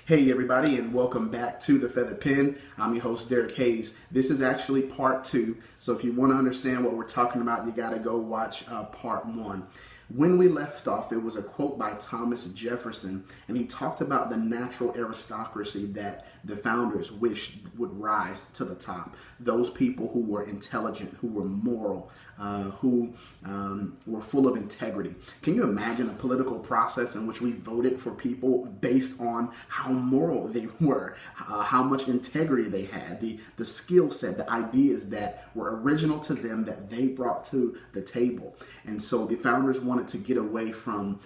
Hey everybody, and welcome back to The Feather Pen. I'm your host, Derek Hayes. This is actually part two, so if you want to understand what we're talking about, you got to go watch part one. When we left off, it was a quote by Thomas Jefferson, and he talked about the natural aristocracy that the founders wished would rise to the top. Those people who were intelligent, who were moral, who were full of integrity. Can you imagine a political process in which we voted for people based on how moral they were, how much integrity they had, the skill set, the ideas that were original to them that they brought to the table? And so the founders wanted to get away from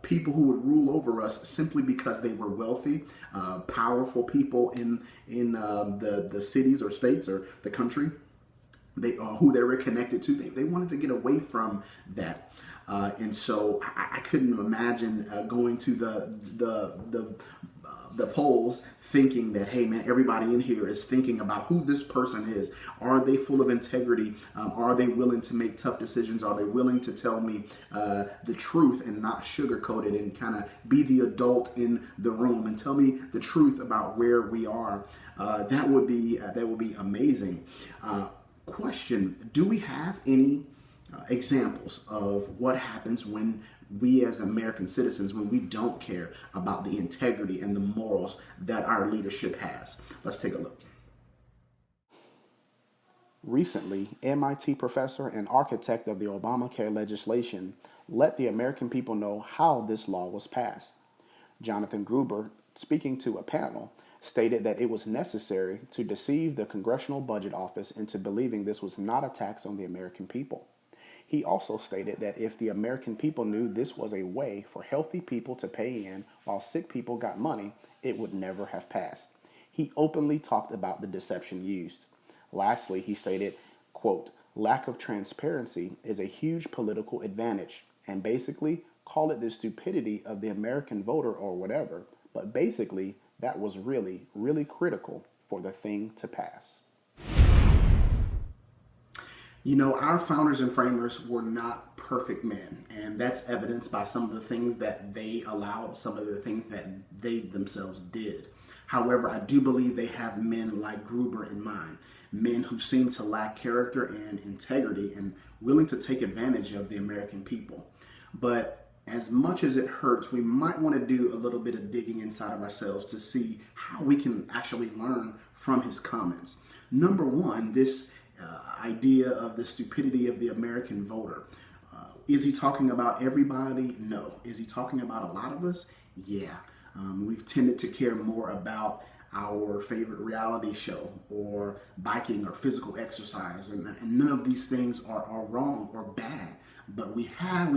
people who would rule over us simply because they were wealthy, powerful people in the cities or states or the country. Who they were connected to. They wanted to get away from that. And so I couldn't imagine going to the polls thinking that, hey man, everybody in here is thinking about who this person is. Are they full of integrity? Are they willing to make tough decisions? Are they willing to tell me the truth and not sugarcoat it and kind of be the adult in the room and tell me the truth about where we are? That would be amazing. Question, do we have any examples of what happens when we as American citizens, when we don't care about the integrity and the morals that our leadership has? Let's take a look. Recently, MIT professor and architect of the Obamacare legislation let the American people know how this law was passed. Jonathan Gruber, speaking to a panel, stated that it was necessary to deceive the Congressional Budget Office into believing this was not a tax on the American people. He also stated that if the American people knew this was a way for healthy people to pay in while sick people got money, it would never have passed. He openly talked about the deception used. Lastly, he stated, quote, "Lack of transparency is a huge political advantage," and basically call it the stupidity of the American voter or whatever, but basically that was really, really critical for the thing to pass. You know, our founders and framers were not perfect men, and that's evidenced by some of the things that they allowed, some of the things that they themselves did. However, I do believe they have men like Gruber in mind, men who seem to lack character and integrity and willing to take advantage of the American people. But as much as it hurts, we might want to do a little bit of digging inside of ourselves to see how we can actually learn from his comments. Number one, this idea of the stupidity of the American voter. Is he talking about everybody? No. Is he talking about a lot of us? Yeah. We've tended to care more about our favorite reality show or biking or physical exercise, and none of these things are wrong or bad. But we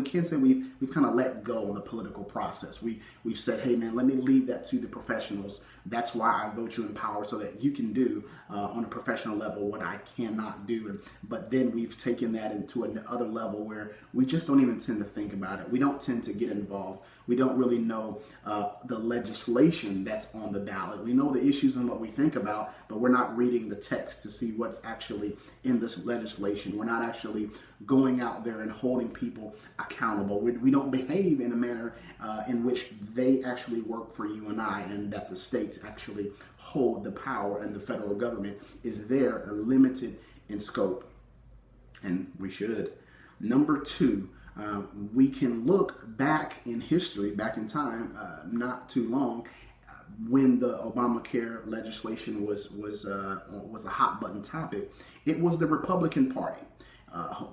can't say we've kind of let go of the political process. We've said, hey man, let me leave that to the professionals. That's why I vote you in power, so that you can do on a professional level what I cannot do. But then we've taken that into another level where we just don't even tend to think about it. We don't tend to get involved. We don't really know the legislation that's on the ballot. We know the issues and what we think about, but we're not reading the text to see what's actually in this legislation. We're not actually going out there and holding people accountable. We don't behave in a manner in which they actually work for you and I, and that the states actually hold the power and the federal government is there, limited in scope. And we should. Number two, we can look back in history, back in time, not too long, when the Obamacare legislation was a hot button topic. It was the Republican Party,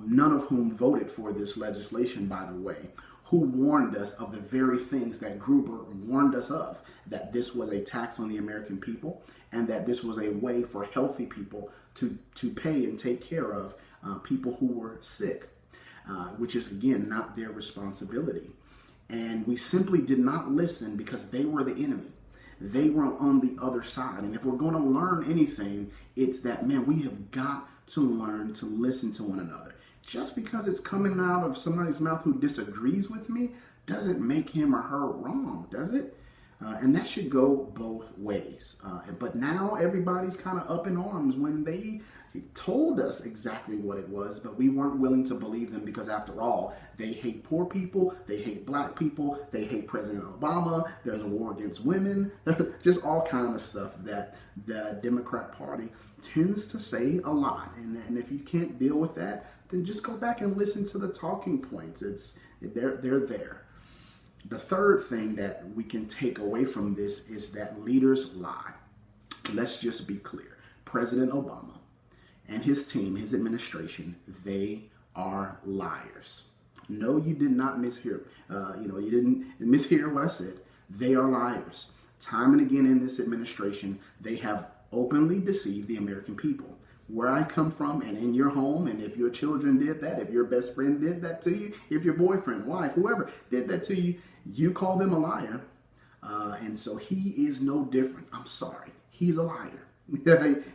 none of whom voted for this legislation, by the way, who warned us of the very things that Gruber warned us of, that this was a tax on the American people and that this was a way for healthy people to pay and take care of people who were sick, which is, again, not their responsibility. And we simply did not listen because they were the enemy. They were on the other side. And if we're going to learn anything, it's that, man, we have got to learn to listen to one another. Just because it's coming out of somebody's mouth who disagrees with me doesn't make him or her wrong, does it? And that should go both ways. But now everybody's kind of up in arms when they He told us exactly what it was, but we weren't willing to believe them because, after all, they hate poor people, they hate black people, they hate President Obama, there's a war against women, just all kind of stuff that the Democrat Party tends to say a lot. And if you can't deal with that, then just go back and listen to the talking points. They're there. The third thing that we can take away from this is that leaders lie. Let's just be clear. President Obama and his team, his administration, they are liars. No, you did not mishear. You didn't mishear what I said. They are liars. Time and again in this administration, they have openly deceived the American people. Where I come from and in your home, and if your children did that, if your best friend did that to you, if your boyfriend, wife, whoever did that to you, you call them a liar. And so he is no different. I'm sorry. He's a liar.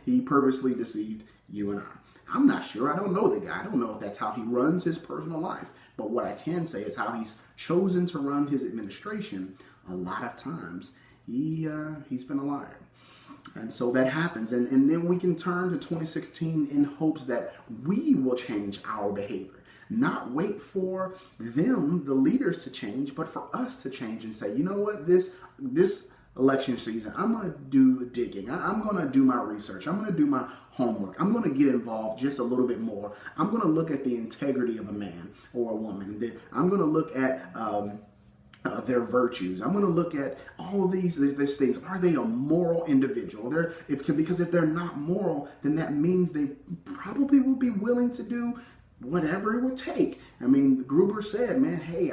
He purposely deceived you and I. I'm not sure. I don't know the guy. I don't know if that's how he runs his personal life. But what I can say is how he's chosen to run his administration. A lot of times, he's been a liar. And so that happens. And then we can turn to 2016 in hopes that we will change our behavior. Not wait for them, the leaders, to change, but for us to change and say, you know what, this election season, I'm going to do digging. I'm going to do my research. I'm going to do my homework. I'm going to get involved just a little bit more. I'm going to look at the integrity of a man or a woman. I'm going to look at their virtues. I'm going to look at all of these things. Are they a moral individual? Because if they're not moral, then that means they probably will be willing to do whatever it would take. I mean, Gruber said, man, hey,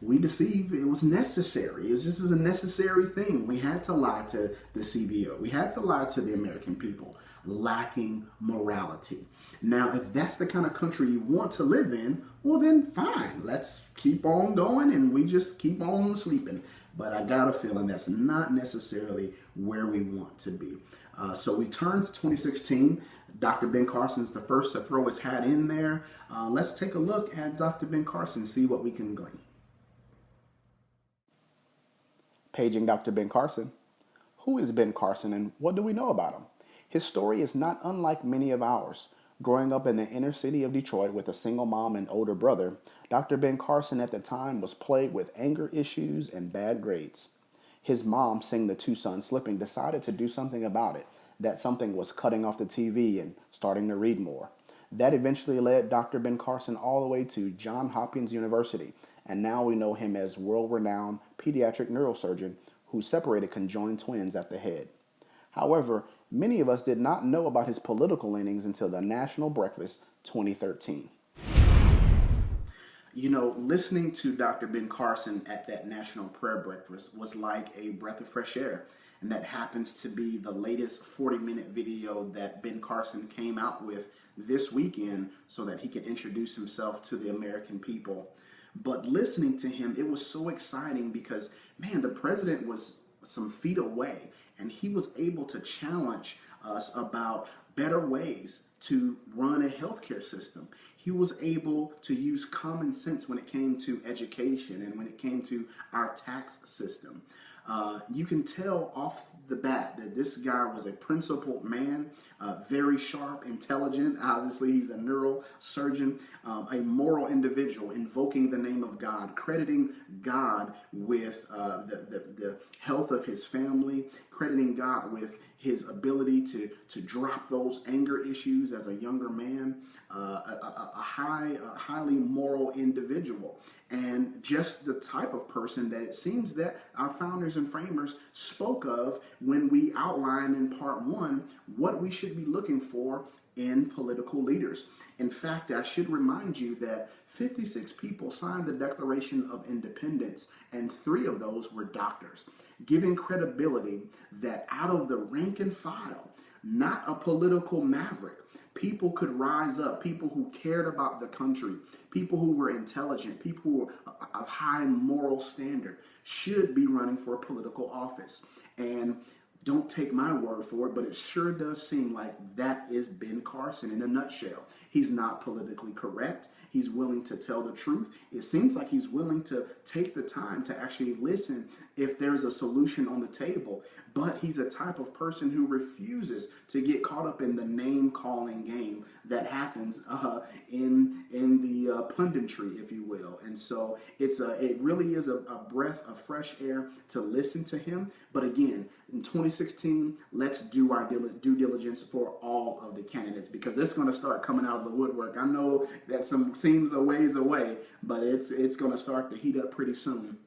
we deceived. It was necessary. It's just a necessary thing. We had to lie to the CBO. We had to lie to the American people, lacking morality. Now, if that's the kind of country you want to live in, well, then fine. Let's keep on going and we just keep on sleeping. But I got a feeling that's not necessarily where we want to be. So we turn to 2016. Dr. Ben Carson's the first to throw his hat in there. Let's take a look at Dr. Ben Carson, see what we can glean. Paging Dr. Ben Carson. Who is Ben Carson and what do we know about him? His story is not unlike many of ours. Growing up in the inner city of Detroit with a single mom and older brother, Dr. Ben Carson at the time was plagued with anger issues and bad grades. His mom, seeing the two sons slipping, decided to do something about it. That something was cutting off the TV and starting to read more. That eventually led Dr. Ben Carson all the way to Johns Hopkins University, and now we know him as world-renowned pediatric neurosurgeon who separated conjoined twins at the head. However, many of us did not know about his political leanings until the National Breakfast 2013. You know, listening to Dr. Ben Carson at that National Prayer Breakfast was like a breath of fresh air. And that happens to be the latest 40-minute video that Ben Carson came out with this weekend so that he can introduce himself to the American people. But listening to him, it was so exciting because, man, the president was some feet away and he was able to challenge us about better ways to run a healthcare system. He was able to use common sense when it came to education and when it came to our tax system. You can tell off the bat that this guy was a principled man, very sharp, intelligent. Obviously, he's a neurosurgeon, a moral individual, invoking the name of God, crediting God with the health of his family, crediting God with his ability to drop those anger issues as a younger man, a highly moral individual, and just the type of person that it seems that our founders and framers spoke of when we outlined in part one what we should be looking for in political leaders. In fact, I should remind you that 56 people signed the Declaration of Independence, and 3 of those were doctors, giving credibility that out of the rank and file, not a political maverick, people could rise up, people who cared about the country, people who were intelligent, people who were of high moral standard should be running for a political office. And don't take my word for it, but it sure does seem like that is Ben Carson in a nutshell. He's not politically correct. He's willing to tell the truth. It seems like he's willing to take the time to actually listen if there's a solution on the table. But he's a type of person who refuses to get caught up in the name calling game that happens in the punditry, if you will. And so it really is a breath of fresh air to listen to him. But again, in 2016, let's do our due diligence for all of the candidates, because it's going to start coming out of the woodwork. I know that seems a ways away, but it's going to start to heat up pretty soon.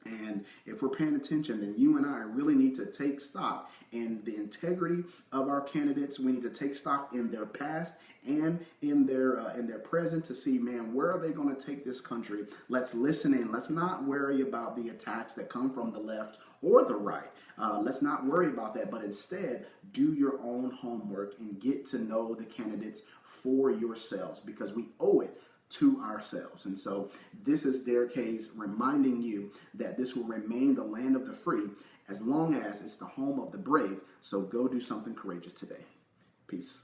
And if we're paying attention, then you and I really need to take stock in the integrity of our candidates. We need to take stock in their past and in their present to see, man, where are they going to take this country? Let's listen in. Let's not worry about the attacks that come from the left or the right. Let's not worry about that, but instead do your own homework and get to know the candidates for yourselves, because we owe it to ourselves. And so this is Derek Hayes reminding you that this will remain the land of the free as long as it's the home of the brave. So go do something courageous today. Peace.